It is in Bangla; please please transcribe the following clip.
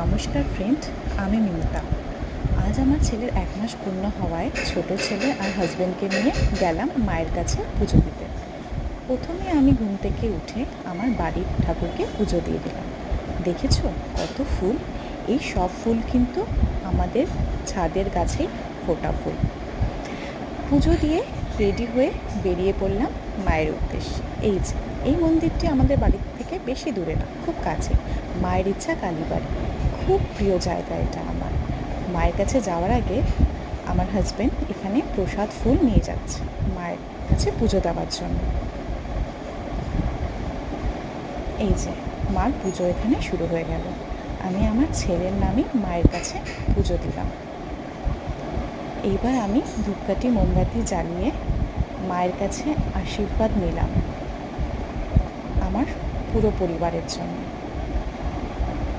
নমস্কার ফ্রেন্ড, আমি মিমিতা। আজ আমার ছেলের 1 মাস পূর্ণ হওয়ায় ছোট ছেলে আর হাজব্যান্ডকে নিয়ে গেলাম মায়ের কাছে পুজো দিতে। প্রথমে আমি ঘুম থেকে উঠে আমার বাড়ির ঠাকুরকে পুজো দিয়ে দিলাম। দেখেছো কত ফুল? এই সব ফুল কিন্তু আমাদের ছাদের গাছেই ফোটা ফুল। পুজো দিয়ে রেডি হয়ে বেরিয়ে পড়লাম মায়ের উদ্দেশ্যে। এই মন্দিরটি আমাদের বাড়ির থেকে বেশি দূরে না, খুব কাছে। মায়ের ইচ্ছা কালীবাড়ি, খুব প্রিয় জায়গা এটা আমার। মায়ের কাছে যাওয়ার আগে আমার হাজব্যান্ড এখানে প্রসাদ ফুল নিয়ে যাচ্ছে মায়ের কাছে পুজো দেওয়ার জন্য। মার পুজো এখানে শুরু হয়ে গেল। আমি আমার ছেলের নামে মায়ের কাছে পুজো দিলাম। এইবার আমি ধূপকাঠি মোমবাতি জ্বালিয়ে মায়ের কাছে আশীর্বাদ নিলাম আমার পুরো পরিবারের জন্য।